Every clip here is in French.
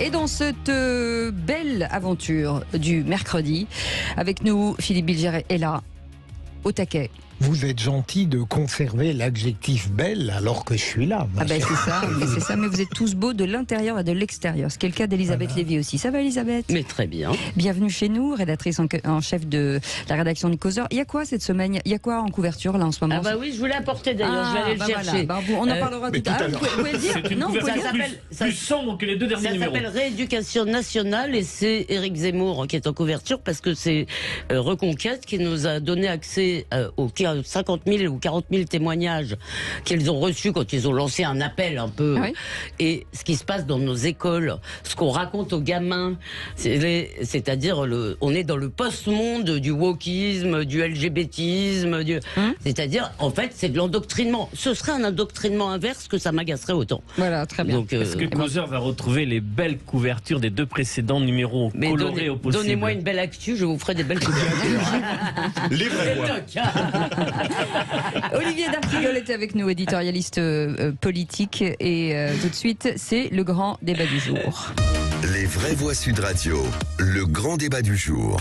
Et dans cette belle aventure du mercredi, avec nous, Philippe Bilger est là, au taquet. Vous êtes gentil de conserver l'adjectif belle alors que je suis là. Ah ben c'est ça, mais vous êtes tous beaux de l'intérieur et de l'extérieur. Ce qui est le cas d'Elisabeth Lévy aussi. Ça va Elisabeth? Mais très bien. Bienvenue chez nous, rédactrice en chef de la rédaction du Causeur. Il y a quoi cette semaine? Il y a quoi en couverture là en ce moment? Ah bah oui, je voulais apporter d'ailleurs, je vais aller le chercher. Voilà. On en parlera tout à l'heure. Vous pouvez le dire? C'est une couverture plus sombre que les deux derniers numéros. Ça s'appelle Rééducation nationale et c'est Éric Zemmour qui est en couverture parce que c'est Reconquête qui nous a donné accès aux 50 000 ou 40 000 témoignages qu'ils ont reçus quand ils ont lancé un appel un peu. Oui. Et ce qui se passe dans nos écoles, ce qu'on raconte aux gamins, c'est-à-dire on est dans le post-monde du wokisme, du LGBTisme, c'est-à-dire en fait c'est de l'endoctrinement. Ce serait un endoctrinement inverse que ça m'agacerait autant. Voilà, très bien. Donc, est-ce que Causeur va retrouver les belles couvertures des deux précédents numéros colorés au possible? Donnez-moi une belle actu, je vous ferai des belles couvertures. Les vrais voix. Olivier D'Artigol est avec nous, éditorialiste politique. Et tout de suite, c'est le grand débat du jour. Les vraies voix Sud Radio, le grand débat du jour.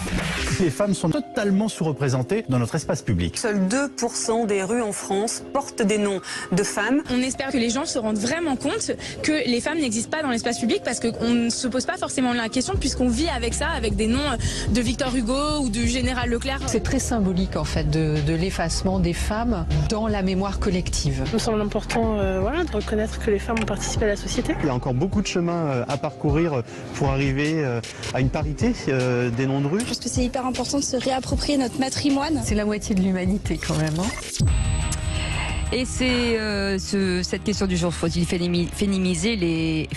Les femmes sont totalement sous-représentées dans notre espace public. Seuls 2% des rues en France portent des noms de femmes. On espère que les gens se rendent vraiment compte que les femmes n'existent pas dans l'espace public parce qu'on ne se pose pas forcément la question puisqu'on vit avec ça, avec des noms de Victor Hugo ou du général Leclerc. C'est très symbolique en fait de l'effacement des femmes dans la mémoire collective. Il me semble important de reconnaître que les femmes ont participé à la société. Il y a encore beaucoup de chemin à parcourir pour arriver à une parité des noms de rue. Je pense que c'est hyper important de se réapproprier notre patrimoine. C'est la moitié de l'humanité quand même. Et c'est cette question du jour, faut-il féminiser les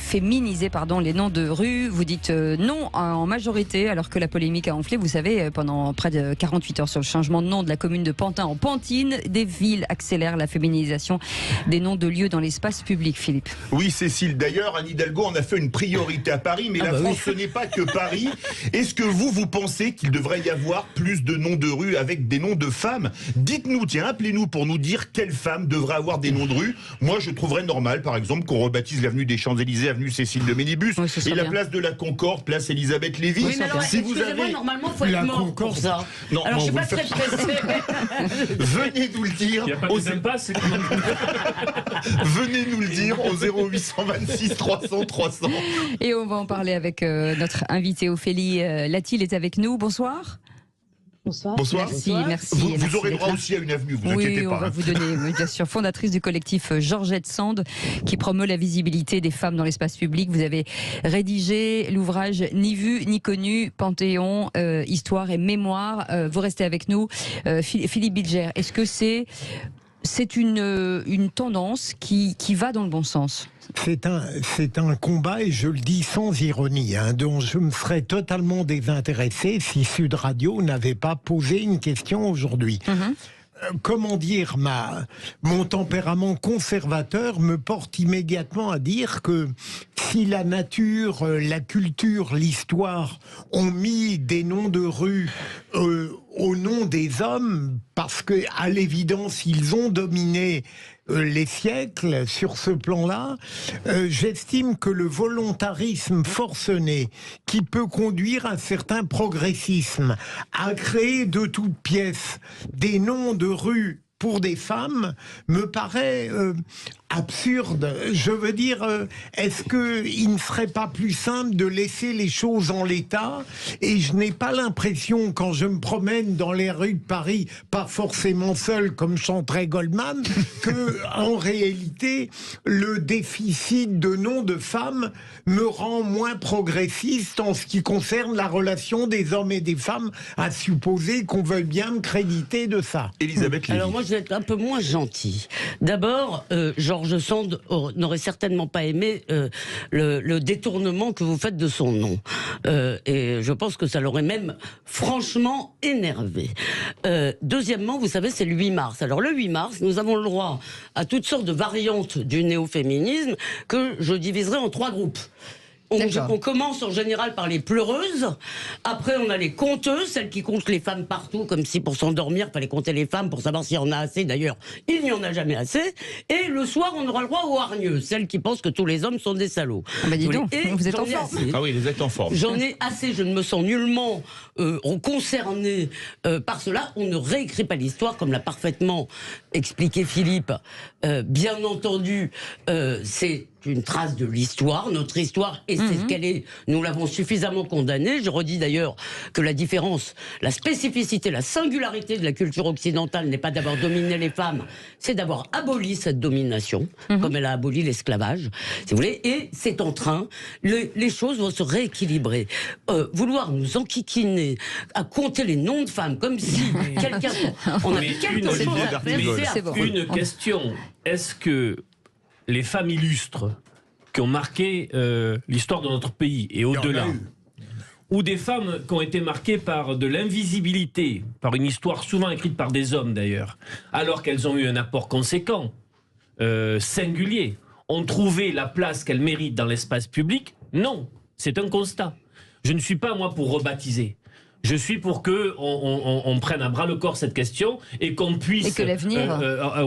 noms de rue? Vous dites non en majorité, alors que la polémique a enflé, vous savez, pendant près de 48 heures sur le changement de nom de la commune de Pantin en Pantine. Des villes accélèrent la féminisation des noms de lieux dans l'espace public, Philippe. Oui, Cécile, d'ailleurs, Anne Hidalgo en a fait une priorité à Paris, mais la France, ce n'est pas que Paris. Est-ce que vous pensez qu'il devrait y avoir plus de noms de rue avec des noms de femmes? Dites-nous, tiens, appelez-nous pour nous dire quelles femmes devrait avoir des noms de rue. Moi, je trouverais normal, par exemple, qu'on rebaptise l'avenue des Champs-Élysées, avenue Cécile de Ménibus, et la place de la Concorde, place Elisabeth Lévy. Oui, mais alors, si vous avez normalement, il faut être mort pour ça. Non, alors, je suis pas très pressée. Venez nous le dire. Il n'y a pas de passe. Venez nous le dire au 0826 300 300. Et on va en parler avec notre invitée Ophélie Latil est avec nous. Bonsoir. Bonsoir. Bonsoir. Merci. Vous aurez droit aussi à une avenue, vous inquiétez pas. Oui, on va vous donner, bien sûr, fondatrice du collectif Georgette Sand, qui promeut la visibilité des femmes dans l'espace public. Vous avez rédigé l'ouvrage Ni vu ni connu, Panthéon, histoire et mémoire. Vous restez avec nous. Philippe Bilger, est-ce que c'est une tendance qui va dans le bon sens? C'est un combat, et je le dis sans ironie, dont je me serais totalement désintéressé si Sud Radio n'avait pas posé une question aujourd'hui. Comment dire, mon tempérament conservateur me porte immédiatement à dire que si la nature, la culture, l'histoire ont mis des noms de rue au nom des hommes, parce que à l'évidence ils ont dominé les siècles sur ce plan-là, j'estime que le volontarisme forcené qui peut conduire un certain progressisme à créer de toutes pièces des noms de rues pour des femmes me paraît absurde. Je veux dire, est-ce qu'il ne serait pas plus simple de laisser les choses en l'état? Et je n'ai pas l'impression, quand je me promène dans les rues de Paris, pas forcément seul comme chanterait Goldman, que en réalité, le déficit de noms de femmes me rend moins progressiste en ce qui concerne la relation des hommes et des femmes, à supposer qu'on veuille bien me créditer de ça. Elisabeth Lévy. Alors moi, je vais être un peu moins gentil. D'abord, George Sand n'aurait certainement pas aimé le détournement que vous faites de son nom. Et je pense que ça l'aurait même franchement énervé. Deuxièmement, vous savez, c'est le 8 mars. Alors le 8 mars, nous avons le droit à toutes sortes de variantes du néo-féminisme que je diviserai en 3 groupes. On commence en général par les pleureuses, après on a les conteuses, celles qui comptent les femmes partout, comme si pour s'endormir, il fallait compter les femmes pour savoir s'il y en a assez, d'ailleurs, il n'y en a jamais assez, et le soir on aura le droit aux hargneuses, celles qui pensent que tous les hommes sont des salauds. Dis donc, vous êtes en forme. Ah oui, vous êtes en forme. J'en ai assez, je ne me sens nullement concerné par cela, on ne réécrit pas l'histoire, comme l'a parfaitement expliqué Philippe, bien entendu, c'est une trace de l'histoire, notre histoire, et c'est ce qu'elle est. Nous l'avons suffisamment condamnée. Je redis d'ailleurs que la différence, la spécificité, la singularité de la culture occidentale n'est pas d'avoir dominé les femmes, c'est d'avoir aboli cette domination, comme elle a aboli l'esclavage, si vous voulez, et c'est en train, les choses vont se rééquilibrer. Vouloir nous enquiquiner à compter les noms de femmes, comme si quelqu'un... On avait quelque chose à faire, Une question, est-ce que les femmes illustres qui ont marqué l'histoire de notre pays et au-delà, ou des femmes qui ont été marquées par de l'invisibilité, par une histoire souvent écrite par des hommes d'ailleurs, alors qu'elles ont eu un apport conséquent, singulier, ont trouvé la place qu'elles méritent dans l'espace public? Non, c'est un constat. Je ne suis pas, moi, pour rebaptiser. Je suis pour que on prenne à bras le corps cette question et qu'on puisse, et que l'avenir,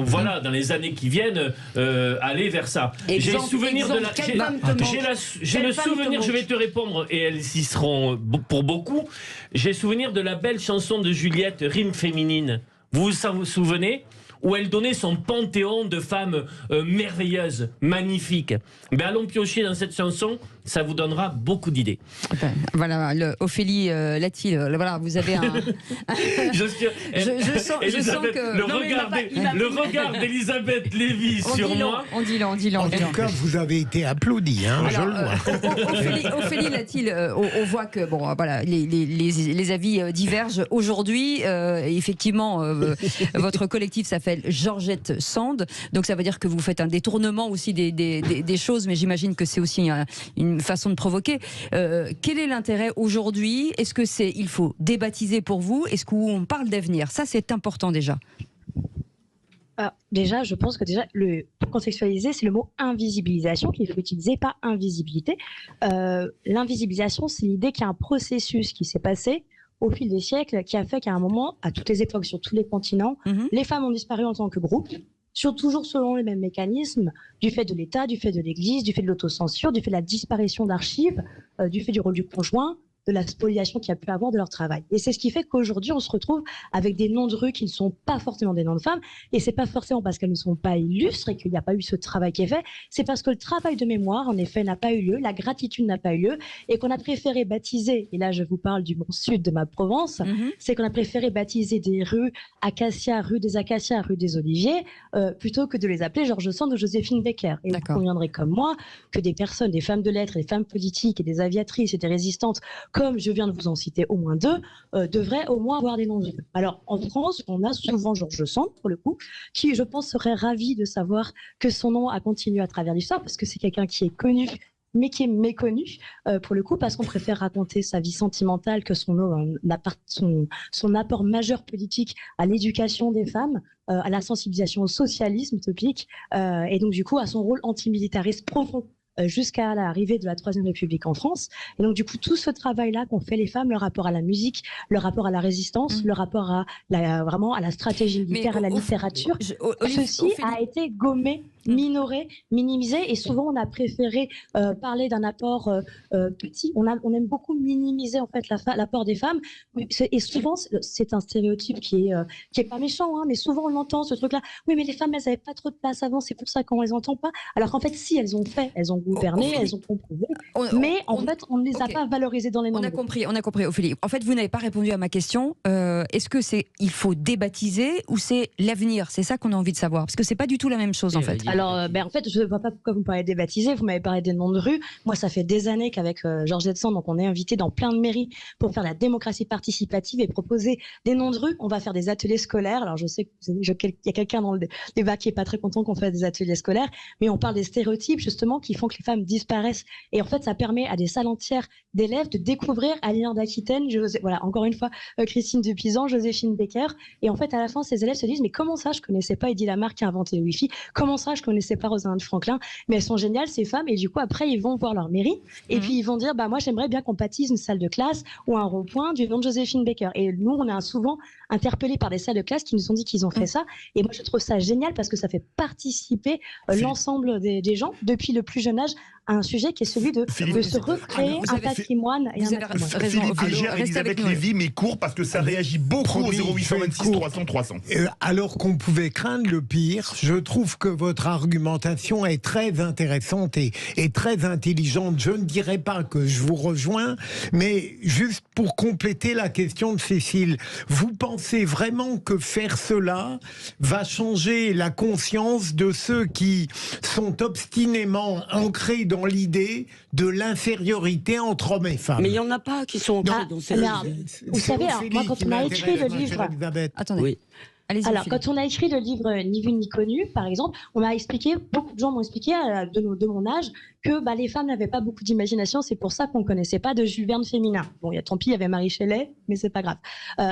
voilà, dans les années qui viennent, aller vers ça. J'ai le souvenir de j'ai le souvenir, je vais te répondre, et elles y seront pour beaucoup. J'ai le souvenir de la belle chanson de Juliette, Rime féminine. Vous vous souvenez? Où elle donnait son panthéon de femmes merveilleuses, magnifiques. Mais allons piocher dans cette chanson, ça vous donnera beaucoup d'idées. Voilà, Ophélie Latil, voilà, vous avez un... je sens que... Le regard d'Elisabeth Lévy sur moi... On dit là. En tout cas, vous avez été applaudi, hein, je le vois. Ophélie Latil, on voit que bon, voilà, les avis divergent aujourd'hui. Effectivement, votre collectif s'appelle Georgette Sand, donc ça veut dire que vous faites un détournement aussi des choses, mais j'imagine que c'est aussi une façon de provoquer. Quel est l'intérêt aujourd'hui? Est-ce que il faut débaptiser pour vous? Est-ce qu'on parle d'avenir? Ça, c'est important déjà. Déjà, je pense que pour contextualiser, c'est le mot invisibilisation qu'il faut utiliser, pas invisibilité. L'invisibilisation, c'est l'idée qu'il y a un processus qui s'est passé au fil des siècles, qui a fait qu'à un moment, à toutes les époques, sur tous les continents, les femmes ont disparu en tant que groupe, toujours selon les mêmes mécanismes, du fait de l'État, du fait de l'Église, du fait de l'autocensure, du fait de la disparition d'archives, du fait du rôle du conjoint, de la spoliation qu'il y a pu avoir de leur travail. Et c'est ce qui fait qu'aujourd'hui, on se retrouve avec des noms de rue qui ne sont pas forcément des noms de femmes, et c'est pas forcément parce qu'elles ne sont pas illustres et qu'il n'y a pas eu ce travail qui est fait, c'est parce que le travail de mémoire, en effet, n'a pas eu lieu, la gratitude n'a pas eu lieu, et qu'on a préféré baptiser, et là je vous parle du bon sud de ma Provence, c'est qu'on a préféré baptiser des rues Acacia, rue des Acacias, rue des Oliviers, plutôt que de les appeler George Sand ou Joséphine Baker. Et vous conviendrez comme moi que des personnes, des femmes de lettres, des femmes politiques et des aviatrices et des résistantes, comme je viens de vous en citer au moins deux, devraient au moins avoir des noms de rue. Alors, en France, on a souvent George Sand, pour le coup, qui, je pense, serait ravi de savoir que son nom a continué à travers l'histoire, parce que c'est quelqu'un qui est connu, mais qui est méconnu, pour le coup, parce qu'on préfère raconter sa vie sentimentale que son apport majeur politique à l'éducation des femmes, à la sensibilisation au socialisme utopique, et donc, du coup, à son rôle antimilitariste profond, jusqu'à l'arrivée de la Troisième République en France. Et donc, du coup, tout ce travail-là qu'ont fait les femmes, le rapport à la musique, le rapport à la résistance, le rapport à vraiment à la stratégie militaire, à la littérature, ceci a été gommé, minoré, minimisé, et souvent on a préféré parler d'un apport petit. On aime beaucoup minimiser en fait l'apport des femmes, et souvent c'est un stéréotype qui est pas méchant, hein, mais souvent on l'entend ce truc-là. Oui, mais les femmes, elles avaient pas trop de place avant, c'est pour ça qu'on les entend pas. Alors qu'en fait, si elles ont gouverné, elles ont composé, mais en fait, on ne les a pas valorisées dans les noms. On a compris, Ophélie. En fait, vous n'avez pas répondu à ma question. Est-ce que il faut débaptiser ou c'est l'avenir? C'est ça qu'on a envie de savoir, parce que c'est pas du tout la même chose en fait. Alors, en fait, je ne vois pas pourquoi vous me parlez de débaptiser. Vous m'avez parlé des noms de rue. Moi, ça fait des années qu'avec Georgette Sand, donc on est invité dans plein de mairies pour faire la démocratie participative et proposer des noms de rue. On va faire des ateliers scolaires. Alors, je sais qu'il y a quelqu'un dans le débat qui est pas très content qu'on fasse des ateliers scolaires, mais on parle des stéréotypes justement qui font que les femmes disparaissent. Et en fait, ça permet à des salles entières d'élèves de découvrir Aline d'Aquitaine, voilà, encore une fois, Christine Dupizan, Joséphine Baker. Et en fait, à la fin, ces élèves se disent, mais comment ça, je connaissais pas Eddie Lamarck qui a inventé le Wi-Fi? Comment ça, je connaissais pas Rosalind Franklin, mais elles sont géniales ces femmes, et du coup après ils vont voir leur mairie, et puis ils vont dire moi j'aimerais bien qu'on baptise une salle de classe ou un rond-point du nom de Joséphine Baker. Et nous on est souvent interpellés par des salles de classe qui nous ont dit qu'ils ont fait ça, et moi je trouve ça génial parce que ça fait participer l'ensemble des gens depuis le plus jeune âge à un sujet qui est celui de se recréer un patrimoine et un patrimoine. Philippe Végère, Elisabeth Lévy, mais court parce que ça réagit beaucoup au 0826 300 300. Alors qu'on pouvait craindre le pire, je trouve que votre argumentation est très intéressante et très intelligente. Je ne dirais pas que je vous rejoins, mais juste pour compléter la question de Cécile, vous pensez vraiment que faire cela va changer la conscience de ceux qui sont obstinément ancrés dans l'idée de l'infériorité entre hommes et femmes? Mais il n'y en a pas qui sont ancrés dans cette idée. Vous savez, moi quand on a écrit le livre... Attendez. Oui. Alors, quand on a écrit le livre Ni vu ni connu, par exemple, on m'a expliqué, beaucoup de gens m'ont expliqué de mon âge que les femmes n'avaient pas beaucoup d'imagination, c'est pour ça qu'on ne connaissait pas de Jules Verne féminin. Bon, tant pis, il y avait Marie Shelley, mais c'est pas grave.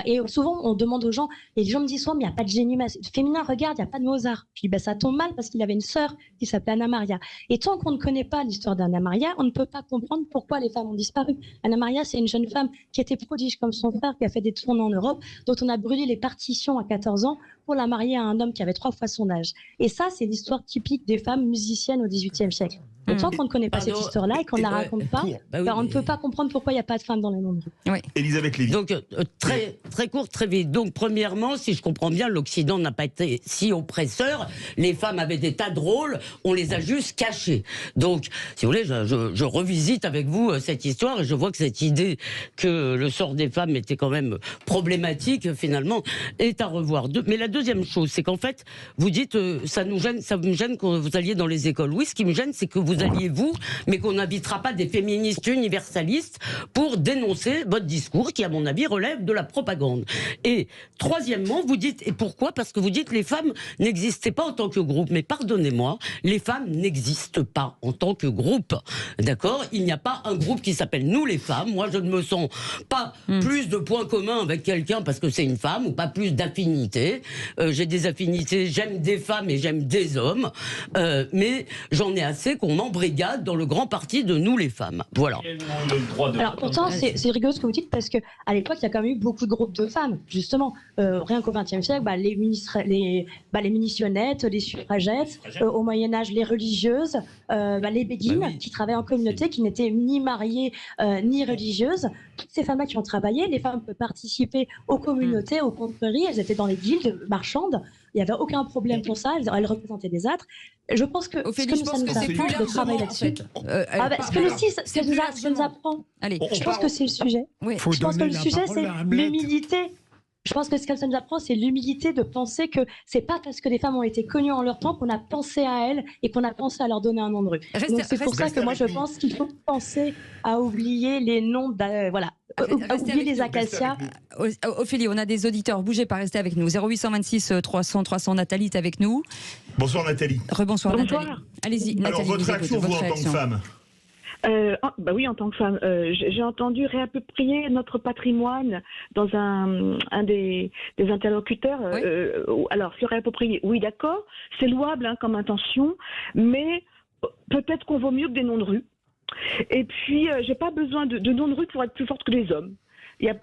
Et souvent, on demande aux gens, et les gens me disent souvent, mais il n'y a pas de génie féminin, regarde, il n'y a pas de Mozart. Je dis, ça tombe mal parce qu'il avait une sœur qui s'appelait Anna Maria. Et tant qu'on ne connaît pas l'histoire d'Anna Maria, on ne peut pas comprendre pourquoi les femmes ont disparu. Anna Maria, c'est une jeune femme qui était prodige comme son frère, qui a fait des tournées en Europe, dont on a brûlé les partitions à 14 ans pour la marier à un homme qui avait 3 fois son âge. Et ça, c'est l'histoire typique des femmes musiciennes au XVIIIe siècle. Et tant qu'on ne connaît pas cette histoire-là et qu'on ne la raconte pas, on ne peut pas comprendre pourquoi il n'y a pas de femmes dans les nombres. Oui. Elisabeth Lévy. Donc, très court, très vite. Donc, premièrement, si je comprends bien, l'Occident n'a pas été si oppresseur. Les femmes avaient des tas de rôles, on les a juste cachés. Donc, si vous voulez, je revisite avec vous cette histoire et je vois que cette idée que le sort des femmes était quand même problématique, finalement, est à revoir. Mais la deuxième chose, c'est qu'en fait, vous dites, ça me gêne que vous alliez dans les écoles. Oui, ce qui me gêne, c'est que vous alliez vous, mais qu'on n'invitera pas des féministes universalistes pour dénoncer votre discours qui, à mon avis, relève de la propagande. Et troisièmement, vous dites, et pourquoi? Parce que vous dites les femmes n'existaient pas en tant que groupe. Mais pardonnez-moi, les femmes n'existent pas en tant que groupe. D'accord? Il n'y a pas un groupe qui s'appelle Nous les femmes. Moi, je ne me sens pas plus de points communs avec quelqu'un parce que c'est une femme ou pas plus d'affinités. J'ai des affinités, j'aime des femmes et j'aime des hommes. Mais j'en ai assez qu'on embrigade dans le grand parti de Nous les femmes. Voilà. Alors pourtant, c'est rigolo ce que vous dites parce qu'à l'époque, il y a quand même eu beaucoup de groupes de femmes, justement. Rien qu'au XXe siècle, les munitionnettes, les suffragettes, au Moyen-Âge, les religieuses, les béguines qui travaillaient en communauté, qui n'étaient ni mariées ni religieuses. Toutes ces femmes-là qui ont travaillé, les femmes peuvent participer aux communautés, aux confréries, elles étaient dans les guildes marchandes. Il n'y avait aucun problème pour ça, elles représentaient des âtres. Je pense que ce que ça nous apprend de travailler là-dessus. Ce que ça nous apprend, je pense que c'est le sujet. Je pense que le sujet, c'est l'humilité. Je pense que ce que ça nous apprend, c'est l'humilité de penser que c'est pas parce que les femmes ont été connues en leur temps qu'on a pensé à elles et qu'on a pensé à leur donner un nom de rue. Donc c'est pour ça que moi je pense qu'il faut penser à oublier les noms, oublier les acacias. Ophélie, on a des auditeurs, bougez pas, restez avec nous. 0826 300 300, Nathalie est avec nous. Bonsoir Nathalie. Rebonsoir Nathalie. Allez-y Nathalie. Alors votre réaction, vous en tant que femme? Oui, en tant que femme, j'ai entendu réapproprier notre patrimoine dans un des interlocuteurs. Alors, se réapproprier, oui, d'accord, c'est louable comme intention, mais peut-être qu'on vaut mieux que des noms de rue. Et puis, j'ai pas besoin de noms de rue pour être plus forte que les hommes.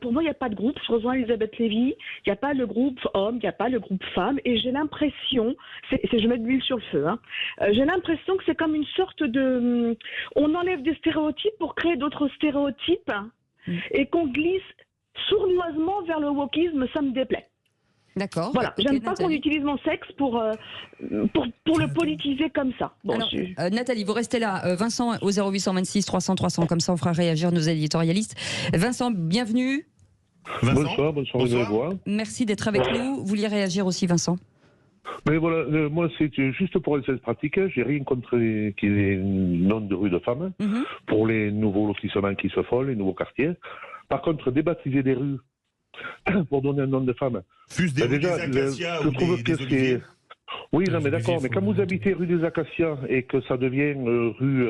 Pour moi, il n'y a pas de groupe. Je rejoins Elisabeth Lévy. Il n'y a pas le groupe homme, il n'y a pas le groupe femme. Et j'ai l'impression, je mets de l'huile sur le feu, j'ai l'impression que c'est comme une sorte de... On enlève des stéréotypes pour créer d'autres stéréotypes et qu'on glisse sournoisement vers le wokisme, ça me déplaît. D'accord. Voilà, j'aime pas qu'on utilise mon sexe pour le politiser comme ça. Bon, alors, Nathalie, vous restez là. Vincent au 0826 300 300, comme ça on fera réagir nos éditorialistes. Vincent, bienvenue. Bonsoir. Merci d'être avec nous. Vous vouliez réagir aussi, Vincent? Mais voilà, moi c'est juste pour cette pratique, j'ai rien contre qu'il y ait une nom de rue de femmes, pour les nouveaux lotissements qui se font, les nouveaux quartiers. Par contre, débaptiser des rues pour donner un nom de femme. Plus des rues des Acacias ou des Oliviers. Oui, non, mais d'accord, mais quand vous habitez rue des Acacias et que ça devient rue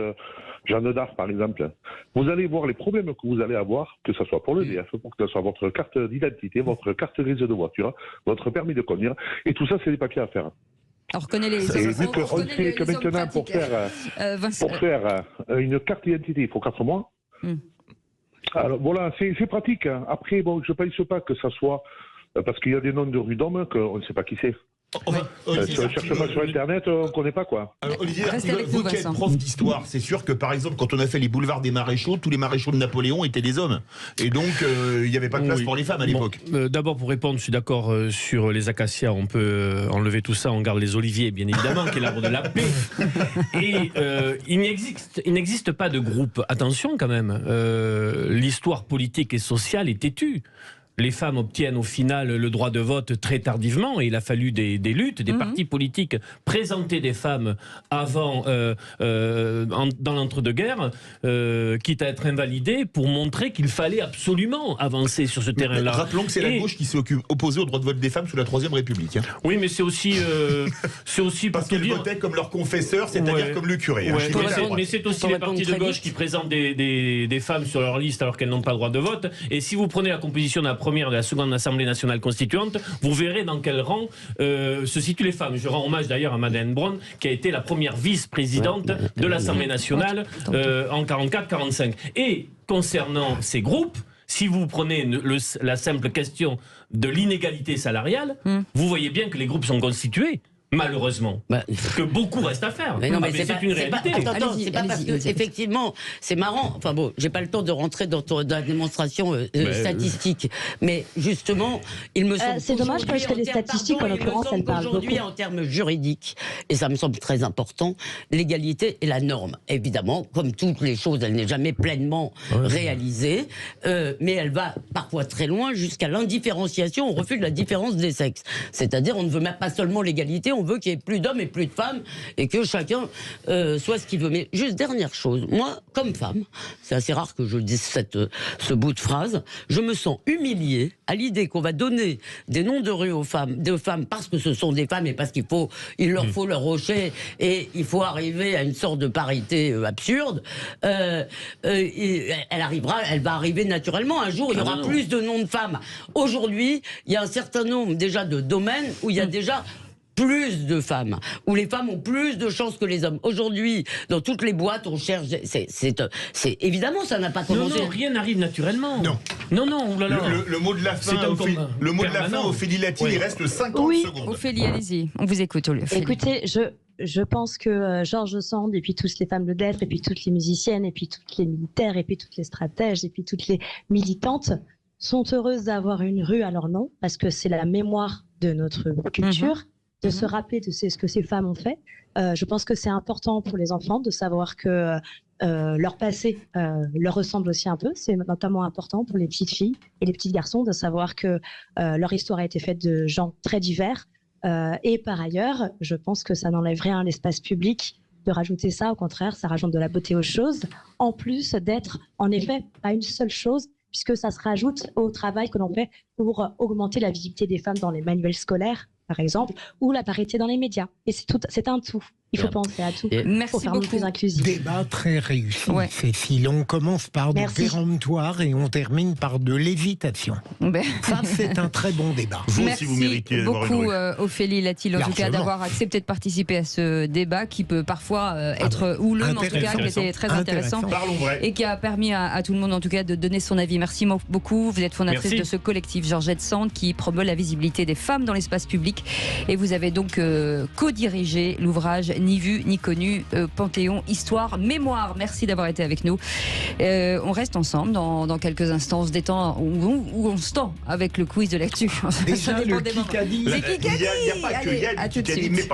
Jeanne d'Arc, par exemple, vous allez voir les problèmes que vous allez avoir, que ce soit pour le DF, pour que ce soit votre carte d'identité, votre carte grise de voiture, votre permis de conduire, et tout ça, c'est des papiers à faire. On reconnaît les Et vu qu'on sait que maintenant, pour faire une carte d'identité, il faut 4 mois. Alors voilà, c'est pratique. Hein. Après, bon, je ne pense pas que ça soit... parce qu'il y a des noms de rue d'hommes qu'on ne sait pas qui c'est. Si on cherche pas sur Internet, on ne connaît pas, quoi. Alors, Olivier, vous qui êtes prof d'histoire, c'est sûr que par exemple, quand on a fait les boulevards des maréchaux, tous les maréchaux de Napoléon étaient des hommes. Et donc, il n'y avait pas de place pour les femmes à l'époque. D'abord, pour répondre, je suis d'accord sur les acacias. On peut enlever tout ça, on garde les oliviers, bien évidemment, qui est l'arbre de la paix. Et il n'existe pas de groupe. Attention, quand même. L'histoire politique et sociale est têtue. Les femmes obtiennent au final le droit de vote très tardivement et il a fallu des luttes, des partis politiques présenter des femmes avant, dans l'entre-deux-guerres, quitte à être invalidées pour montrer qu'il fallait absolument avancer sur ce terrain-là. Rappelons que c'est la gauche qui s'est opposée au droit de vote des femmes sous la Troisième République. Hein. Oui, mais c'est aussi parce qu'elles votaient comme leur confesseur, c'est-à-dire comme le curé. Ouais. Mais c'est aussi les partis de gauche qui présentent des femmes sur leur liste alors qu'elles n'ont pas le droit de vote. Et si vous prenez la composition de la première et de la seconde Assemblée nationale constituante, vous verrez dans quel rang se situent les femmes. Je rends hommage d'ailleurs à Madeleine Braun, qui a été la première vice-présidente de l'Assemblée nationale en 44-45. Et concernant ces groupes, si vous prenez la simple question de l'inégalité salariale, vous voyez bien que les groupes sont constitués. Malheureusement, que beaucoup reste à faire. Mais non, mais c'est une réalité. Attends, c'est pas parce que effectivement, c'est marrant. Enfin bon, j'ai pas le temps de rentrer dans la démonstration statistique, mais justement, il me semble. C'est dommage parce que les statistiques, en l'occurrence, elles parlent beaucoup. Aujourd'hui, en termes juridiques, et ça me semble très important, l'égalité est la norme. Évidemment, comme toutes les choses, elle n'est jamais pleinement réalisée, mais elle va parfois très loin jusqu'à l'indifférenciation. On refuse la différence des sexes. C'est-à-dire, on ne veut même pas seulement l'égalité. On veut qu'il y ait plus d'hommes et plus de femmes et que chacun soit ce qu'il veut. Mais juste dernière chose, moi, comme femme, c'est assez rare que je dise ce bout de phrase, je me sens humiliée à l'idée qu'on va donner des noms de rue aux femmes, parce que ce sont des femmes et parce il leur faut leur rocher et il faut arriver à une sorte de parité absurde. Elle va arriver naturellement. Un jour, il y aura plus de noms de femmes. Aujourd'hui, il y a un certain nombre déjà de domaines où il y a déjà plus de femmes, où les femmes ont plus de chances que les hommes. Aujourd'hui, dans toutes les boîtes, on cherche... C'est évidemment, ça n'a pas commencé. Non, rien n'arrive naturellement. Non. Non, oulala. Le mot de la fin, Ophélie Latil, il reste 50 secondes. Ophélie, allez-y, on vous écoute. Ophélie. Écoutez, je pense que Georges Sand, et puis toutes les femmes de lettres, et puis toutes les musiciennes, et puis toutes les militaires, et puis toutes les stratèges, et puis toutes les militantes sont heureuses d'avoir une rue à leur nom, parce que c'est la mémoire de notre culture. De se rappeler de ce que ces femmes ont fait. Je pense que c'est important pour les enfants de savoir que leur passé leur ressemble aussi un peu. C'est notamment important pour les petites filles et les petits garçons de savoir que leur histoire a été faite de gens très divers. Et par ailleurs, je pense que ça n'enlève rien à l'espace public de rajouter ça. Au contraire, ça rajoute de la beauté aux choses, en plus d'être en effet pas une seule chose, puisque ça se rajoute au travail que l'on fait pour augmenter la visibilité des femmes dans les manuels scolaires, par exemple, ou la parité dans les médias. Et c'est un tout. Il faut penser à tout. Merci pour faire beaucoup. plus inclusif. Débat très réussi, Cécile. On commence par du péremptoire et on termine par de l'hésitation. Ça, c'est un très bon débat. Vous aussi, vous méritez d'avoir une beaucoup, rue. Ophélie Latil, en tout cas, d'avoir accepté de participer à ce débat qui peut parfois être houleux, mais en tout cas, qui était très intéressant. Parlons vrai. Et qui a permis à tout le monde, en tout cas, de donner son avis. Merci beaucoup. Vous êtes fondatrice de ce collectif Georgette Sand qui promeut la visibilité des femmes dans l'espace public. Et vous avez donc co-dirigé l'ouvrage Ni vu ni connu, Panthéon, Histoire, Mémoire. Merci d'avoir été avec nous. On reste ensemble dans quelques instants. On se détend où on se tend avec le quiz de l'actu. Déjà, le Kikadi. C'est Kikadi. Il n'y a pas que Yann, à tout de Kikadi, suite. mais pas